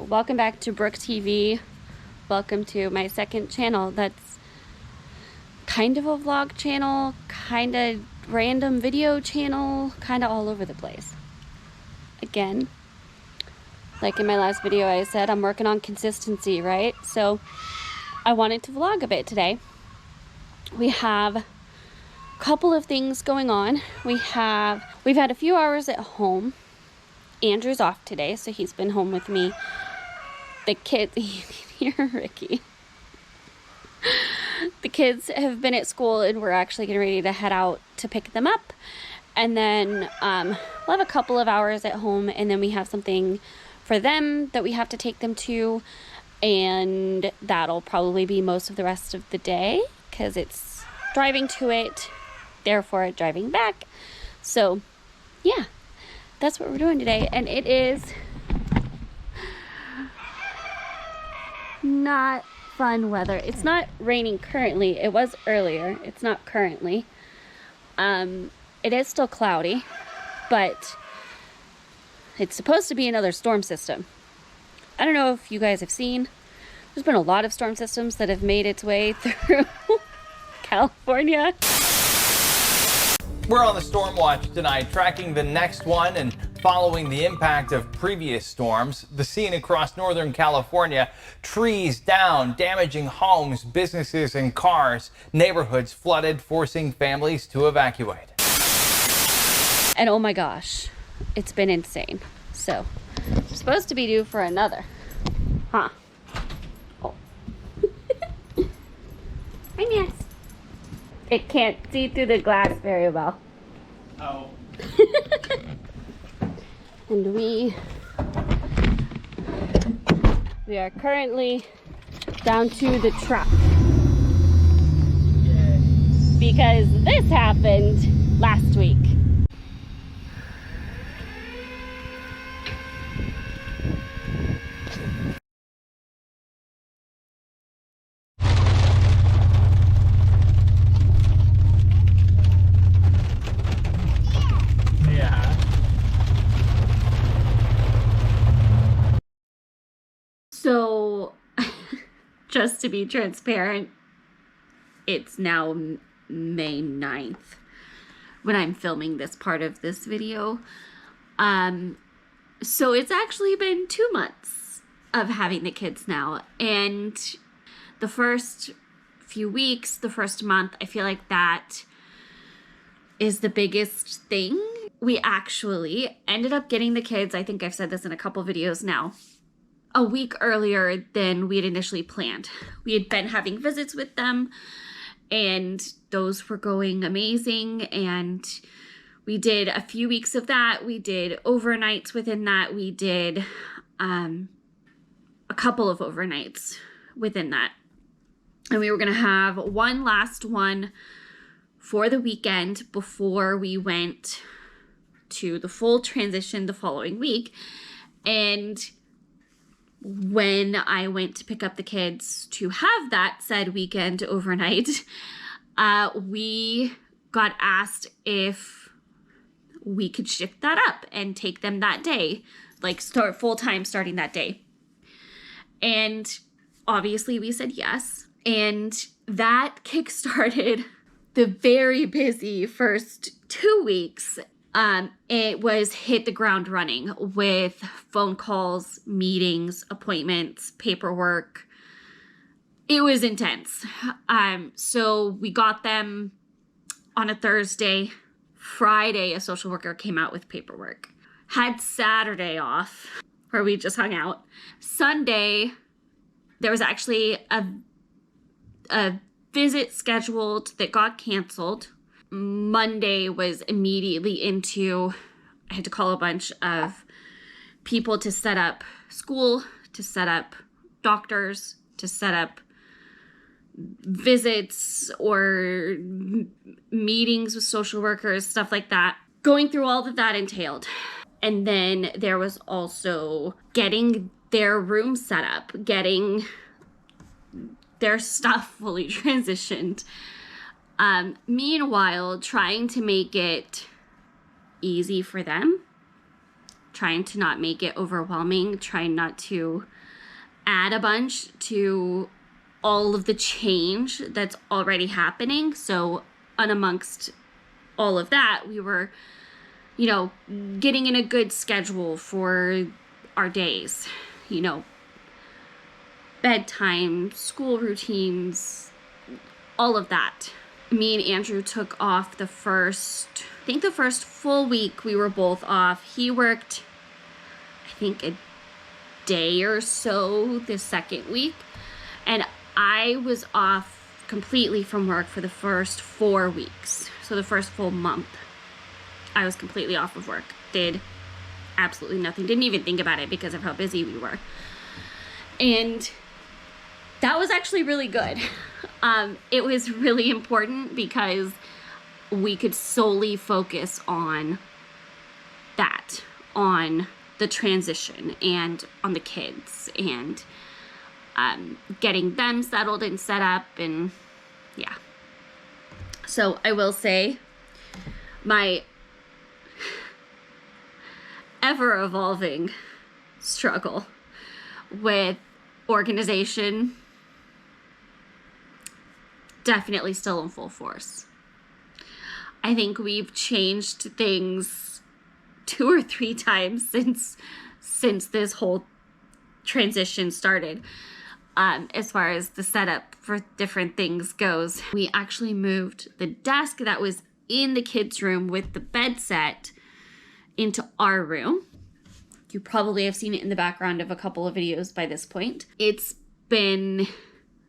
welcome back to Brooke TV. Welcome to my second channel that's kind of a vlog channel, kind of random video channel, kind of all over the place. Again, like in my last video I said, I'm working on consistency, right? So I wanted to vlog a bit today. We have a couple of things going on. We've had a few hours at home. Andrew's off today, so he's been home with me. The kids, you're Ricky. The kids have been at school and we're actually getting ready to head out to pick them up. And then we'll have a couple of hours at home, and then we have something for them that we have to take them to. And that'll probably be most of the rest of the day because it's driving to it, therefore driving back. So yeah, that's what we're doing today. And it is not fun weather. It's not raining currently. It was earlier. It's not currently. It is still cloudy, but it's supposed to be another storm system. I don't know if you guys have seen, there's been a lot of storm systems that have made its way through California. We're on the storm watch tonight, tracking the next one and following the impact of previous storms. The scene across Northern California, trees down, damaging homes, businesses, and cars. Neighborhoods flooded, forcing families to evacuate. And oh my gosh, it's been insane. So, we're supposed to be due for another. Huh. Oh. Hi, Max. It can't see through the glass very well. Oh. And we are currently down to the truck. Yay. Because this happened last week. So, just to be transparent, it's now May 9th when I'm filming this part of this video. So it's actually been 2 months of having the kids now. And the first few weeks, the first month, I feel like that is the biggest thing. We actually ended up getting the kids, I think I've said this in a couple videos now, a week earlier than we had initially planned. We had been having visits with them and those were going amazing, and we did a few weeks of that. We did overnights within that. We did a couple of overnights within that. And we were going to have one last one for the weekend before we went to the full transition the following week. And when I went to pick up the kids to have that said weekend overnight, we got asked if we could shift that up and take them that day, like start full-time starting that day. And obviously we said yes. And that kickstarted the very busy first 2 weeks. It was hit the ground running with phone calls, meetings, appointments, paperwork. It was intense. So we got them on a Thursday. Friday, a social worker came out with paperwork. Had Saturday off where we just hung out. Sunday, there was actually a visit scheduled that got canceled. Monday was immediately into, I had to call a bunch of people to set up school, to set up doctors, to set up visits or meetings with social workers, stuff like that. Going through all that that entailed. And then there was also getting their room set up, getting their stuff fully transitioned. Meanwhile, trying to make it easy for them, trying to not make it overwhelming, trying not to add a bunch to all of the change that's already happening. So amongst all of that, we were, getting in a good schedule for our days, bedtime, school routines, all of that. Me and Andrew took off the first full week we were both off. He worked, I think, a day or so the second week. And I was off completely from work for the first 4 weeks. So the first full month, I was completely off of work. Did absolutely nothing. Didn't even think about it because of how busy we were. And that was actually really good. It was really important because we could solely focus on that, on the transition and on the kids and getting them settled and set up, and yeah. So I will say my ever-evolving struggle with organization definitely still in full force. I think we've changed things 2 or 3 times since this whole transition started. As far as the setup for different things goes, we actually moved the desk that was in the kids' room with the bed set into our room. You probably have seen it in the background of a couple of videos by this point. It's been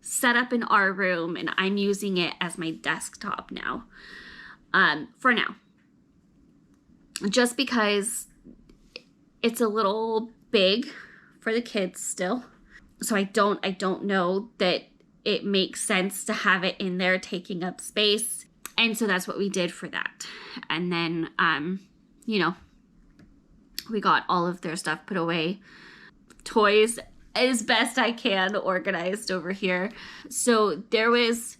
set up in our room, and I'm using it as my desktop now. For now. Just because it's a little big for the kids still. So I don't know that it makes sense to have it in there taking up space. And so that's what we did for that. And then, we got all of their stuff put away. Toys as best I can organized over here. So there was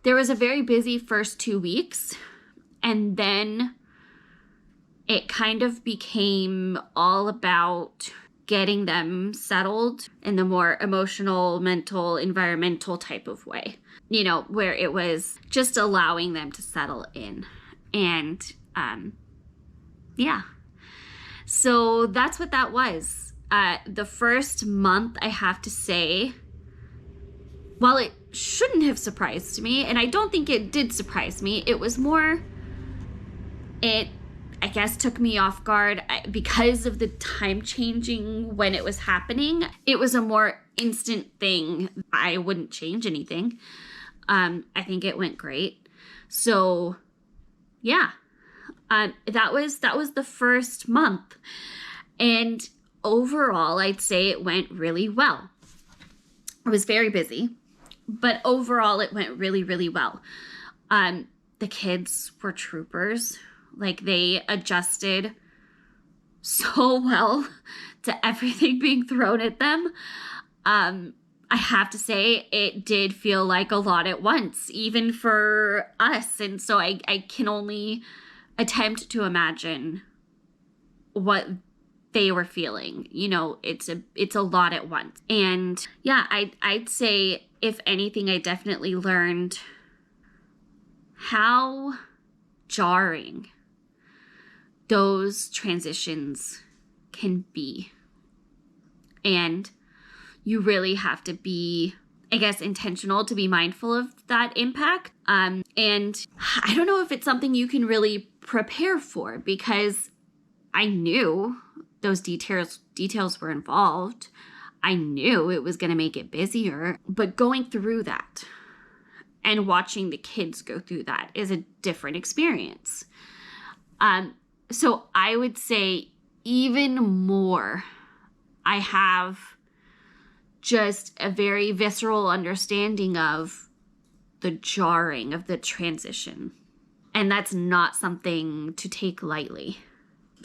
a very busy first 2 weeks. And then it kind of became all about getting them settled in the more emotional, mental, environmental type of way, where it was just allowing them to settle in. And yeah, so that's what that was. The first month, I have to say, while it shouldn't have surprised me, and I don't think it did surprise me, it was more, I guess, took me off guard because of the time changing when it was happening. It was a more instant thing. I wouldn't change anything. I think it went great. So yeah, that was the first month. And overall, I'd say it went really well. I was very busy, but overall it went really, really well. The kids were troopers. Like, they adjusted so well to everything being thrown at them. I have to say, it did feel like a lot at once, even for us. And so I can only attempt to imagine what they were feeling. It's a lot at once. And yeah, I'd say, if anything, I definitely learned how jarring those transitions can be. And you really have to be, I guess, intentional to be mindful of that impact. And I don't know if it's something you can really prepare for, because I knew those details were involved. I knew it was going to make it busier, but going through that and watching the kids go through that is a different experience. So I would say even more, I have just a very visceral understanding of the jarring of the transition. And that's not something to take lightly.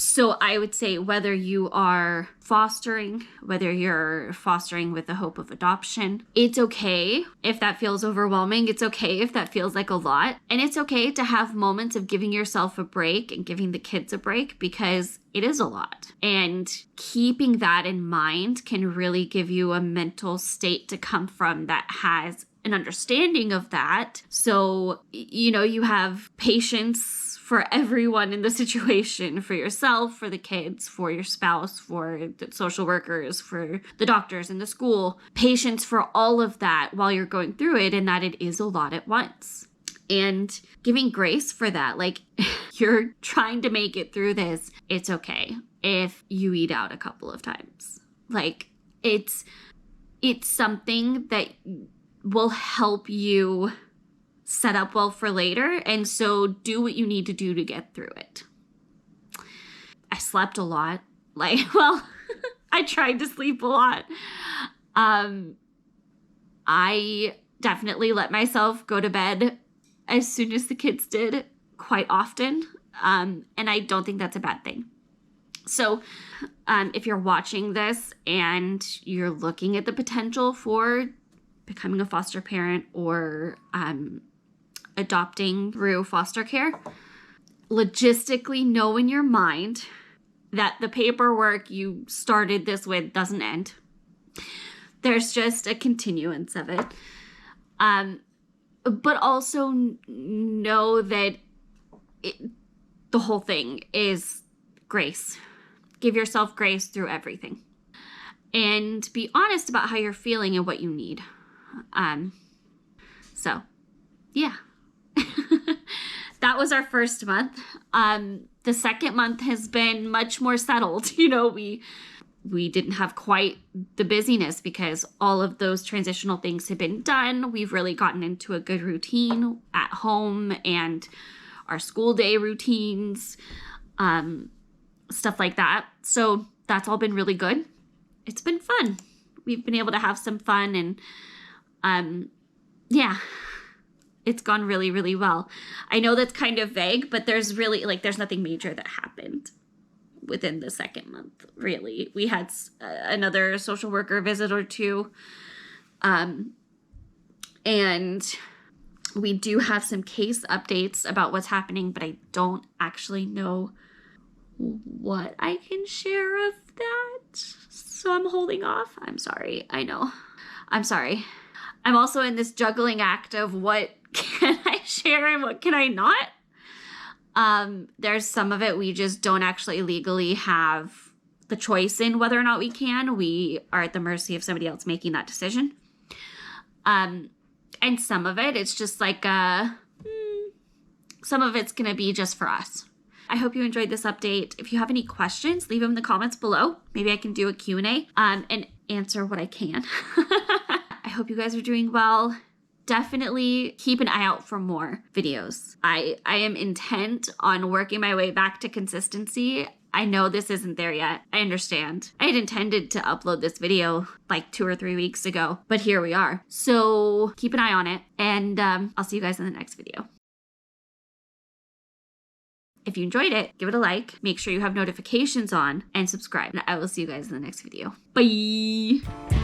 So I would say whether you are fostering, whether you're fostering with the hope of adoption, it's okay if that feels overwhelming. It's okay if that feels like a lot. And it's okay to have moments of giving yourself a break and giving the kids a break, because it is a lot. And keeping that in mind can really give you a mental state to come from that has an understanding of that. So, you have patience for everyone in the situation, for yourself, for the kids, for your spouse, for the social workers, for the doctors in the school. Patience for all of that while you're going through it, and that it is a lot at once. And giving grace for that. Like, you're trying to make it through this. It's okay if you eat out a couple of times. Like, it's something that will help you set up well for later. And so do what you need to do to get through it. I slept a lot. I tried to sleep a lot. I definitely let myself go to bed as soon as the kids did, quite often. And I don't think that's a bad thing. So if you're watching this and you're looking at the potential for becoming a foster parent or adopting through foster care, logistically know in your mind that the paperwork you started this with doesn't end. There's just a continuance of it. But also know that the whole thing is grace. Give yourself grace through everything. And be honest about how you're feeling and what you need. So, yeah. That was our first month. The second month has been much more settled. We didn't have quite the busyness because all of those transitional things have been done. We've really gotten into a good routine at home and our school day routines, stuff like that. So that's all been really good. It's been fun. We've been able to have some fun and yeah, it's gone really, really well. I know that's kind of vague, but there's nothing major that happened within the second month, really. We had another social worker visit or two. And we do have some case updates about what's happening, but I don't actually know what I can share of that. So I'm holding off. I'm sorry. I know. I'm sorry. I'm also in this juggling act of what can I share and what can I not? There's some of it we just don't actually legally have the choice in whether or not we can. We are at the mercy of somebody else making that decision. And some of it, it's just like, some of it's going to be just for us. I hope you enjoyed this update. If you have any questions, leave them in the comments below. Maybe I can do a Q&A, and answer what I can. I hope you guys are doing well. Definitely keep an eye out for more videos. I am intent on working my way back to consistency. I know this isn't there yet. I understand. I had intended to upload this video like 2 or 3 weeks ago, but here we are. So keep an eye on it, and I'll see you guys in the next video. If you enjoyed it, give it a like, make sure you have notifications on, and subscribe. And I will see you guys in the next video. Bye!